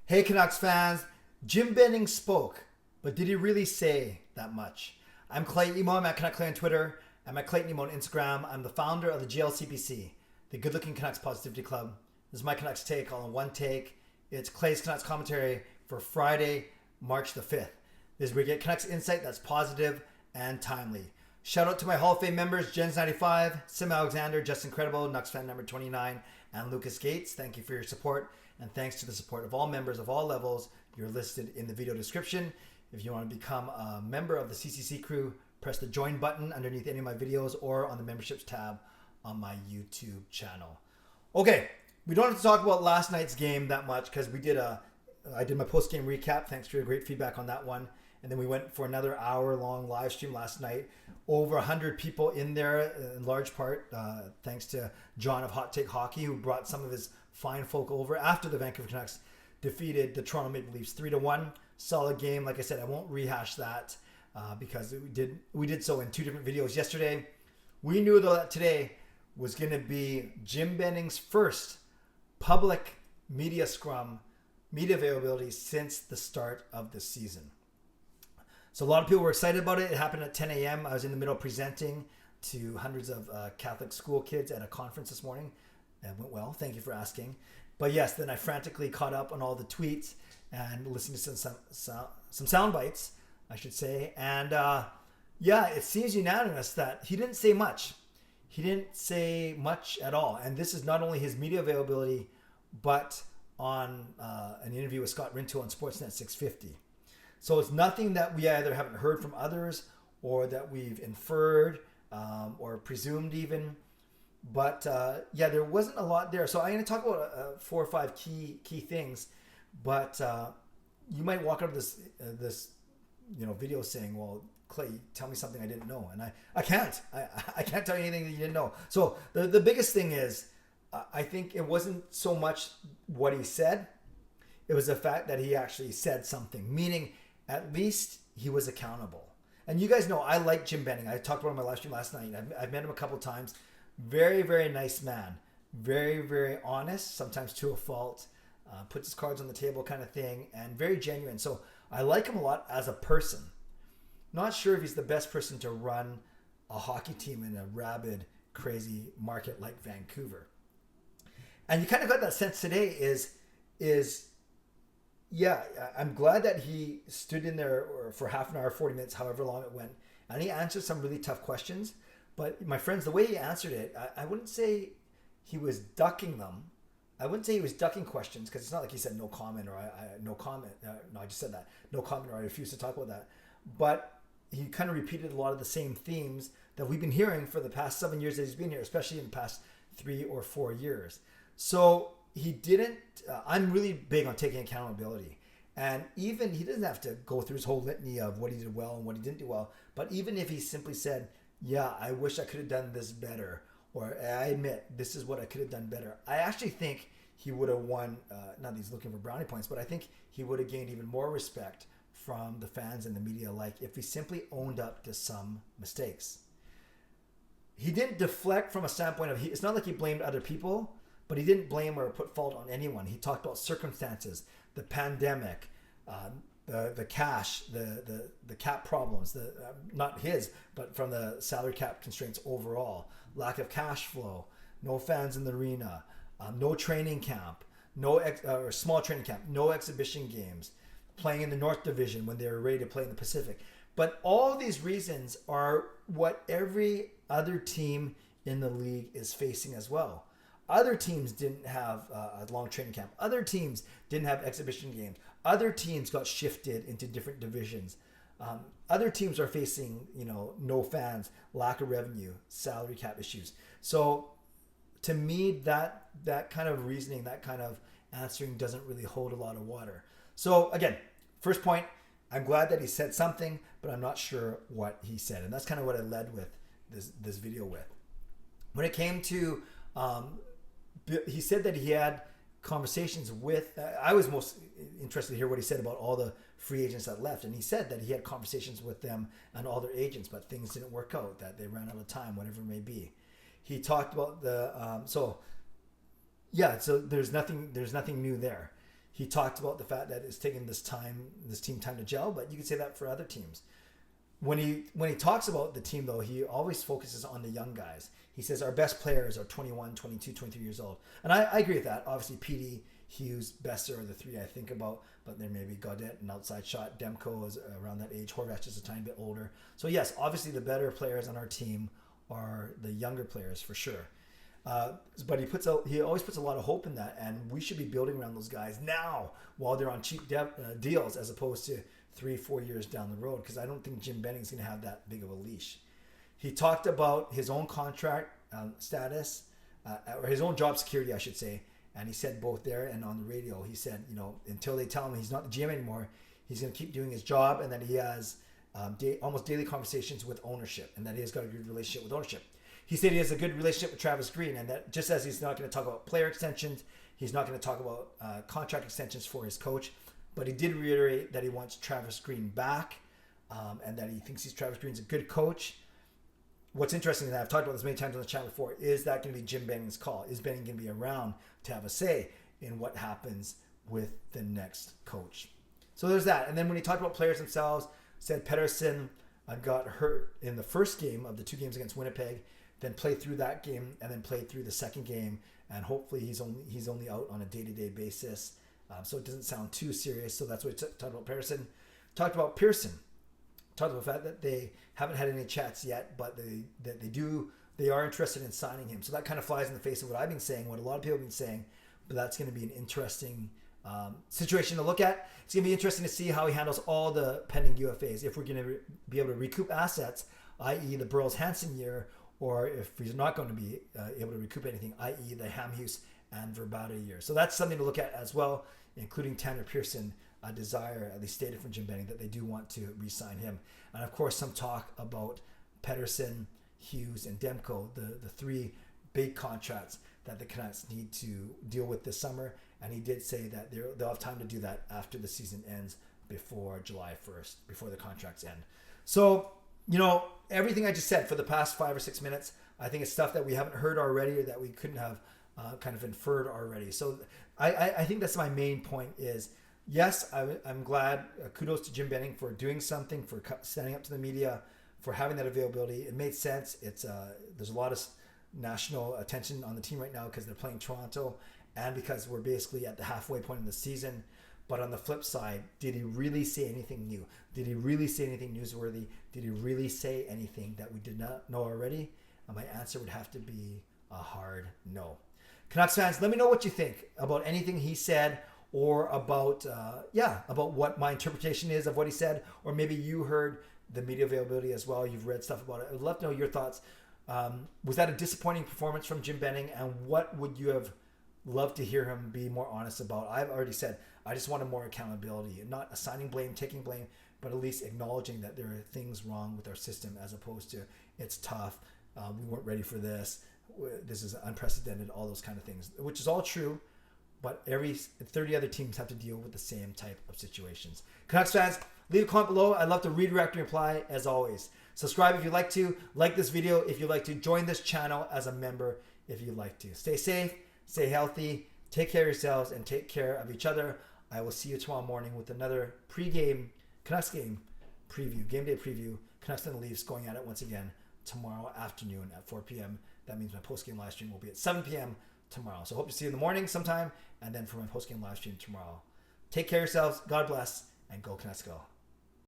Hey Canucks fans, Jim Benning spoke, but did he really say that much? I'm Clay Emo, I'm at Canuck Clay on Twitter. I'm at Clayton Emo on Instagram. I'm the founder of the GLCPC, the Good Looking Canucks Positivity Club. This is my Canucks take all in one take. It's Clay's Canucks commentary for Friday, March the 5th. This is where you get Canucks insight that's positive and timely. Shout out to my Hall of Fame members, Jens95, Simalexander, Just Incredible, nucksfan number 29, and Lucas Gates. Thank you for your support. And thanks to the support of all members of all levels, you're listed in the video description. If you want to become a member of the CCC Crew, press the join button underneath any of my videos or on the memberships tab on my YouTube channel. Okay, we don't have to talk about last night's game that much because I did my post-game recap. Thanks for your great feedback on that one. And then we went for another hour-long live stream last night. Over 100 people in there, in large part, thanks to John of Hot Take Hockey, who brought some of his fine folk over after the Vancouver Canucks defeated the Toronto Maple Leafs 3-1. Solid game. Like I said, I won't rehash that because we did so in two different videos yesterday. We knew, though, that today was going to be Jim Benning's first public media scrum, media availability since the start of the season. So a lot of people were excited about it. It happened at 10 a.m. I was in the middle presenting to hundreds of Catholic school kids at a conference this morning. It went well. Thank you for asking. But yes, then I frantically caught up on all the tweets and listened to some sound bites, I should say. And yeah, it seems unanimous that he didn't say much. He didn't say much at all. And this is not only his media availability, but on an interview with Scott Rintoul on Sportsnet 650. So it's nothing that we either haven't heard from others or that we've inferred or presumed even. But yeah, there wasn't a lot there. So I'm going to talk about 4 or 5 key things. But you might walk up to this video saying, "Well, Clay, tell me something I didn't know," and I can't. I can't tell you anything that you didn't know. So the biggest thing is, I think it wasn't so much what he said; it was the fact that he actually said something. Meaning, at least he was accountable. And you guys know I like Jim Benning. I talked about him on my live stream last night. I've met him a couple times. Very, very nice man. Very, very honest, sometimes to a fault. Puts his cards on the table kind of thing. And very genuine. So I like him a lot as a person. Not sure if he's the best person to run a hockey team in a rabid, crazy market like Vancouver. And you kind of got that sense today is yeah, I'm glad that he stood in there for half an hour, 40 minutes, however long it went. And he answered some really tough questions. But my friends, the way he answered it, I wouldn't say he was ducking them. I wouldn't say he was ducking questions because it's not like he said no comment or no comment. No, I just said that. No comment or I refuse to talk about that. But he kind of repeated a lot of the same themes that we've been hearing for the past 7 years that he's been here, especially in the past 3 or 4 years. So he didn't, I'm really big on taking accountability. And even, he doesn't have to go through his whole litany of what he did well and what he didn't do well. But even if he simply said, yeah, I wish I could have done this better, or I admit this is what I could have done better, I actually think he would have won, not that he's looking for brownie points, but I think he would have gained even more respect from the fans and the media alike if he simply owned up to some mistakes. He didn't deflect from a standpoint of, it's not like he blamed other people, but he didn't blame or put fault on anyone. He talked about circumstances, the pandemic, the cash, the cap problems, not his, but from the salary cap constraints overall, lack of cash flow, no fans in the arena, no training camp, or small training camp, no exhibition games, playing in the North Division when they were ready to play in the Pacific. But all these reasons are what every other team in the league is facing as well. Other teams didn't have a long training camp. Other teams didn't have exhibition games. Other teams got shifted into different divisions. Other teams are facing, no fans, lack of revenue, salary cap issues. So to me, that kind of reasoning, that kind of answering doesn't really hold a lot of water. So again, first point, I'm glad that he said something, but I'm not sure what he said. And that's kind of what I led with this video with. When it came to, he said that he had conversations with, I was most interested to hear what he said about all the free agents that left. And he said that he had conversations with them and all their agents, but things didn't work out, that they ran out of time, whatever it may be. He talked about so there's nothing new there. he talked about the fact that it's taken this team time to gel, but you could say that for other teams. When he talks about the team, though, he always focuses on the young guys. He says our best players are 21, 22, 23 years old. And I agree with that. Obviously, PD, Hughes, Besser are the three I think about, but there may be Gaudette, an outside shot. Demko is around that age. Horvath is a tiny bit older. So, yes, obviously the better players on our team are the younger players for sure. But he always puts a lot of hope in that, and we should be building around those guys now while they're on cheap deals as opposed to 3-4 years down the road, because I don't think Jim Benning is going to have that big of a leash. He talked about his own contract status, or his own job security, I should say, and he said both there and on the radio, he said, until they tell him he's not the GM anymore, he's going to keep doing his job, and that he has almost daily conversations with ownership, and that he has got a good relationship with ownership. He said he has a good relationship with Travis Green, and that just as he's not going to talk about player extensions, he's not going to talk about contract extensions for his coach, but he did reiterate that he wants Travis Green back, and that he thinks Travis Green's a good coach. What's interesting, and I've talked about this many times on the channel before, is that going to be Jim Benning's call? Is Benning going to be around to have a say in what happens with the next coach? So there's that. And then when he talked about players themselves, said Pettersson got hurt in the first game of the 2 games against Winnipeg, then played through that game, and then played through the second game, and hopefully he's only out on a day-to-day basis, so it doesn't sound too serious. So that's what he talked about. Pettersson talked about Pearson. Talked about the fact that they haven't had any chats yet, but they are interested in signing him. So that kind of flies in the face of what I've been saying, what a lot of people have been saying. But that's going to be an interesting situation to look at. It's going to be interesting to see how he handles all the pending UFAs. If we're going to be able to recoup assets, i.e. the Burroughs-Hansen year, or if he's not going to be able to recoup anything, i.e. the Hamhuis and Verbata year. So that's something to look at as well, including Tanner Pearson. A desire, at least stated from Jim Benning, that they do want to re-sign him. And of course, some talk about Pettersson, Hughes, and Demko, the 3 big contracts that the Canucks need to deal with this summer. And he did say that they'll have time to do that after the season ends, before July 1st, before the contracts end. So, everything I just said for the past 5 or 6 minutes, I think it's stuff that we haven't heard already, or that we couldn't have kind of inferred already. So I think that's my main point is, yes, I'm glad. Kudos to Jim Benning for doing something, for standing up to the media, for having that availability. It made sense. There's a lot of national attention on the team right now because they're playing Toronto, and because we're basically at the halfway point in the season. But on the flip side, did he really say anything new? Did he really say anything newsworthy? Did he really say anything that we did not know already? My answer would have to be a hard no. Canucks fans, let me know what you think about anything he said, or about what my interpretation is of what he said, or maybe you heard the media availability as well. You've read stuff about it. I'd love to know your thoughts. Was that a disappointing performance from Jim Benning, and what would you have loved to hear him be more honest about? I've already said I just wanted more accountability, not assigning blame, taking blame, but at least acknowledging that there are things wrong with our system, as opposed to it's tough, we weren't ready for this, this is unprecedented, all those kind of things, which is all true. But every 30 other teams have to deal with the same type of situations. Canucks fans, leave a comment below. I'd love to redirect and reply as always. Subscribe if you'd like to. Like this video if you'd like to. Join this channel as a member if you'd like to. Stay safe, stay healthy, take care of yourselves, and take care of each other. I will see you tomorrow morning with another pre-game Canucks game preview, game day preview. Canucks and the Leafs going at it once again tomorrow afternoon at 4 p.m. That means my post-game live stream will be at 7 p.m. tomorrow. So hope to see you in the morning sometime, and then for my post-game live stream tomorrow. Take care of yourselves. God bless, and go Canucks go.